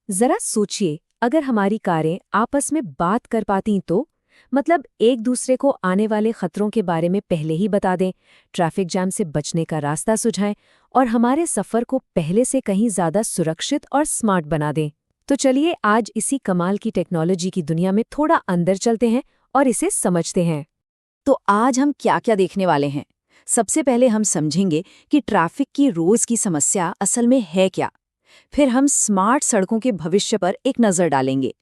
जरा सोचिए, अगर हमारी कारें आपस में बात कर पातीं तो मतलब एक दूसरे को आने वाले खतरों के बारे में पहले ही बता दें, ट्रैफिक जैम से बचने का रास्ता सुझाएं और हमारे सफर को पहले से कहीं ज्यादा सुरक्षित और स्मार्ट बना दें। तो चलिए आज इसी कमाल की टेक्नोलॉजी की दुनिया में थोड़ा अंदर चलते हैं और इसे समझते हैं। तो आज हम क्या क्या देखने वाले हैं। सबसे पहले हम समझेंगे कि ट्रैफिक की रोज की समस्या असल में है क्या। फिर हम स्मार्ट सड़कों के भविष्य पर एक नज़र डालेंगे।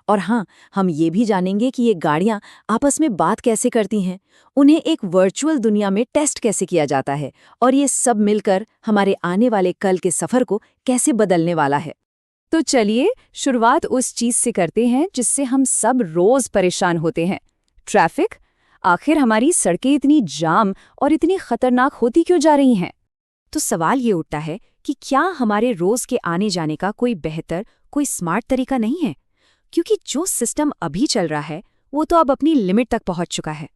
और हाँ, हम ये भी जानेंगे कि ये गाड़ियाँ आपस में बात कैसे करती हैं, उन्हें एक वर्चुअल दुनिया में टेस्ट कैसे किया जाता है और ये सब मिलकर हमारे आने वाले कल के सफ़र को कैसे बदलने वाला है। तो चलिए शुरुआत उस चीज से करते हैं जिससे हम सब रोज परेशान होते हैं, ट्रैफिक। आखिर हमारी सड़कें इतनी जाम और इतनी खतरनाक होती क्यों जा रही हैं? तो सवाल ये उठता है कि क्या हमारे रोज के आने जाने का कोई बेहतर, कोई स्मार्ट तरीका नहीं है, क्योंकि जो सिस्टम अभी चल रहा है वो तो अब अपनी लिमिट तक पहुंच चुका है।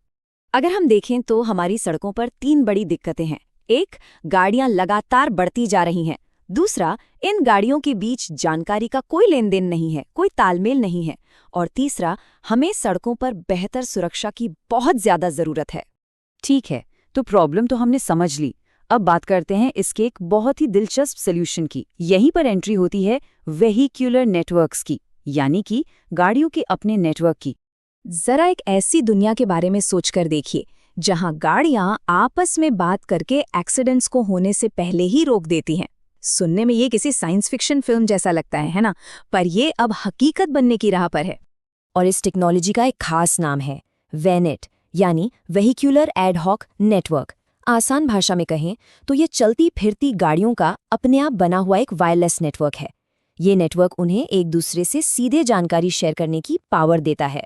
अगर हम देखें तो हमारी सड़कों पर 3 बड़ी दिक्कतें हैं। एक, गाड़ियां लगातार बढ़ती जा रही हैं। दूसरा, इन गाड़ियों के बीच जानकारी का कोई लेन देन नहीं है, कोई तालमेल नहीं है। और तीसरा, हमें सड़कों पर बेहतर सुरक्षा की बहुत ज्यादा जरूरत है। ठीक है, तो प्रॉब्लम तो हमने समझ ली। अब बात करते हैं इसके एक बहुत ही दिलचस्प सॉल्यूशन की। यहीं पर एंट्री होती है वेहिक्यूलर नेटवर्क्स की, यानी कि गाड़ियों के अपने नेटवर्क की। जरा एक ऐसी दुनिया के बारे में सोचकर देखिए जहां गाड़ियां आपस में बात करके एक्सीडेंट्स को होने से पहले ही रोक देती हैं। सुनने में ये किसी साइंस फिक्शन फिल्म जैसा लगता है ना? पर ये अब हकीकत बनने की राह पर है। और इस टेक्नोलॉजी का एक खास नाम है वेनेट, यानी वेहिक्यूलर एड हॉक नेटवर्क। आसान भाषा में कहें तो ये चलती फिरती गाड़ियों का अपने आप बना हुआ एक वायरलेस नेटवर्क है। ये नेटवर्क उन्हें एक दूसरे से सीधे जानकारी शेयर करने की पावर देता है।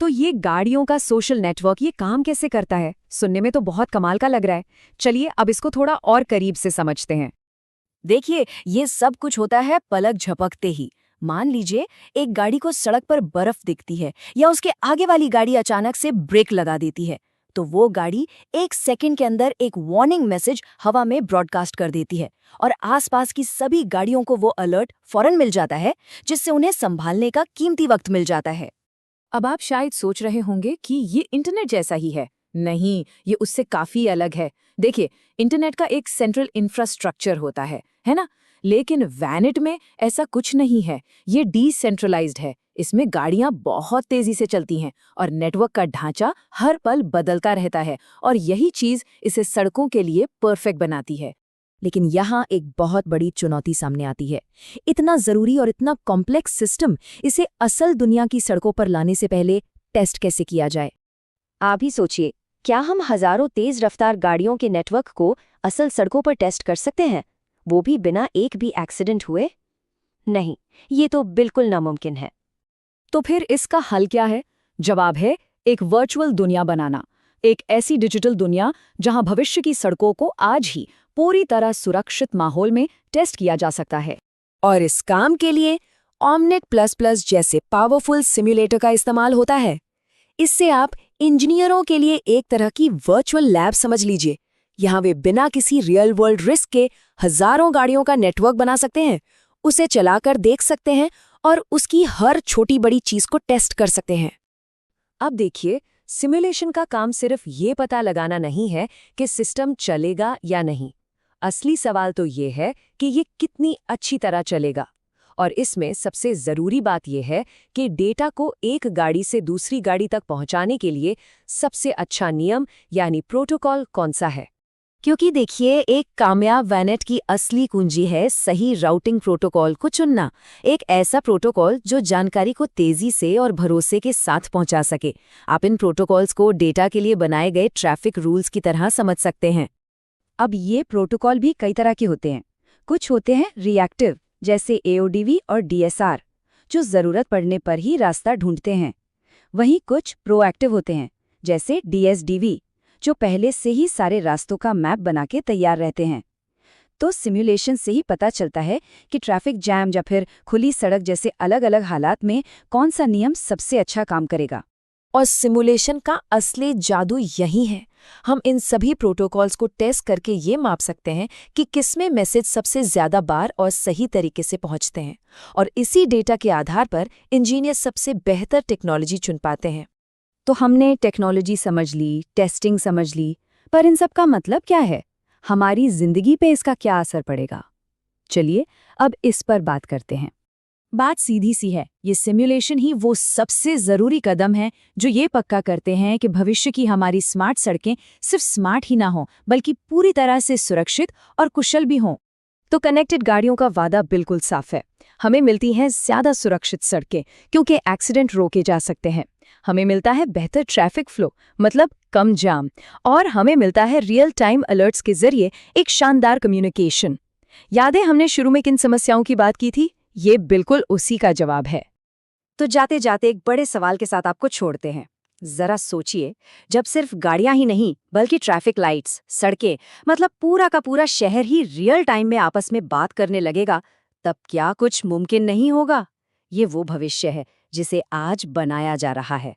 तो ये गाड़ियों का सोशल नेटवर्क ये काम कैसे करता है? सुनने में तो बहुत कमाल का लग रहा है। चलिए अब इसको थोड़ा और करीब से समझते हैं। देखिए, ये सब कुछ होता है पलक झपकते ही। मान लीजिए एक गाड़ी को सड़क पर बर्फ दिखती है या उसके आगे वाली गाड़ी अचानक से ब्रेक लगा देती है, तो वो गाड़ी 1 सेकंड के अंदर एक वार्निंग मैसेज हवा में ब्रॉडकास्ट कर देती है और आसपास की सभी गाड़ियों को वो अलर्ट फौरन मिल जाता है, जिससे उन्हें संभालने का कीमती वक्त मिल जाता है। अब आप शायद सोच रहे होंगे कि ये इंटरनेट जैसा ही है। नहीं, ये उससे काफी अलग है। देखिए, इंटरनेट का एक सेंट्रल इंफ्रास्ट्रक्चर होता है ना? लेकिन वैनेट में ऐसा कुछ नहीं है। ये डिसेंट्रलाइज्ड है। इसमें गाड़ियां बहुत तेजी से चलती हैं और नेटवर्क का ढांचा हर पल बदलता रहता है, और यही चीज इसे सड़कों के लिए परफेक्ट बनाती है। लेकिन यहाँ एक बहुत बड़ी चुनौती सामने आती है। इतना जरूरी और इतना कॉम्प्लेक्स सिस्टम, इसे असल दुनिया की सड़कों पर लाने से पहले टेस्ट कैसे किया जाए? आप ही सोचिए, क्या हम हजारों तेज रफ्तार गाड़ियों के नेटवर्क को असल सड़कों पर टेस्ट कर सकते हैं, वो भी बिना एक भी एक्सीडेंट हुए? नहीं, ये तो बिल्कुल नामुमकिन है। तो फिर इसका हल क्या है? जवाब है एक वर्चुअल दुनिया बनाना। एक ऐसी डिजिटल दुनिया जहां भविष्य की सड़कों को आज ही पूरी तरह सुरक्षित माहौल में टेस्ट किया जा सकता है। और इस काम के लिए OMNIC++ जैसे पावरफुल सिम्युलेटर का इस्तेमाल होता है। इससे आप इंजीनियरों के लिए एक तरह की वर्चुअल लैब समझ लीजिए। यहाँ वे बिना किसी रियल वर्ल्ड रिस्क के हजारों गाड़ियों का नेटवर्क बना सकते हैं, उसे चलाकर देख सकते हैं और उसकी हर छोटी बड़ी चीज को टेस्ट कर सकते हैं। अब देखिए, सिमुलेशन का काम सिर्फ ये पता लगाना नहीं है कि सिस्टम चलेगा या नहीं। असली सवाल तो ये है कि ये कितनी अच्छी तरह चलेगा। और इसमें सबसे ज़रूरी बात यह है कि डेटा को एक गाड़ी से दूसरी गाड़ी तक पहुंचाने के लिए सबसे अच्छा नियम यानी प्रोटोकॉल कौन सा है। क्योंकि देखिए, एक कामयाब वैनेट की असली कुंजी है सही राउटिंग प्रोटोकॉल को चुनना। एक ऐसा प्रोटोकॉल जो जानकारी को तेजी से और भरोसे के साथ पहुंचा सके। आप इन प्रोटोकॉल्स को डेटा के लिए बनाए गए ट्रैफिक रूल्स की तरह समझ सकते हैं। अब ये प्रोटोकॉल भी कई तरह के होते हैं। कुछ होते हैं रिएक्टिव, जैसे AODV और DSR, जो ज़रूरत पड़ने पर ही रास्ता ढूंढते हैं। वहीं कुछ प्रोएक्टिव होते हैं, जैसे DSDV, जो पहले से ही सारे रास्तों का मैप बना के तैयार रहते हैं। तो सिमुलेशन से ही पता चलता है कि ट्रैफिक जैम या फिर खुली सड़क जैसे अलग अलग हालात में कौन सा नियम सबसे अच्छा काम करेगा। और सिमुलेशन का असली जादू यही है। हम इन सभी प्रोटोकॉल्स को टेस्ट करके ये माप सकते हैं कि किसमें मैसेज सबसे ज्यादा बार और सही तरीके से पहुंचते हैं, और इसी डेटा के आधार पर इंजीनियर सबसे बेहतर टेक्नोलॉजी चुन पाते हैं। तो हमने टेक्नोलॉजी समझ ली, टेस्टिंग समझ ली, पर इन सब का मतलब क्या है? हमारी जिंदगी पे इसका क्या असर पड़ेगा? चलिए अब इस पर बात करते हैं। बात सीधी सी है, ये सिमुलेशन ही वो सबसे जरूरी कदम है जो ये पक्का करते हैं कि भविष्य की हमारी स्मार्ट सड़कें सिर्फ स्मार्ट ही ना हों, बल्कि पूरी तरह से सुरक्षित और कुशल भी हों। तो कनेक्टेड गाड़ियों का वादा बिल्कुल साफ है। हमें मिलती हैं ज्यादा सुरक्षित सड़कें, क्योंकि एक्सीडेंट रोके जा सकते हैं। हमें मिलता है बेहतर ट्रैफिक फ्लो, मतलब कम जाम, और हमें मिलता है रियल टाइम अलर्ट्स के जरिए एक शानदार कम्युनिकेशन। याद है हमने शुरू में किन समस्याओं की बात की थी? ये बिल्कुल उसी का जवाब है। तो जाते जाते एक बड़े सवाल के साथ आपको छोड़ते हैं। जरा सोचिए, जब सिर्फ गाड़ियां ही नहीं बल्कि ट्रैफिक लाइट्स, सड़कें, मतलब पूरा का पूरा शहर ही रियल टाइम में आपस में बात करने लगेगा, तब क्या कुछ मुमकिन नहीं होगा? ये वो भविष्य है जिसे आज बनाया जा रहा है।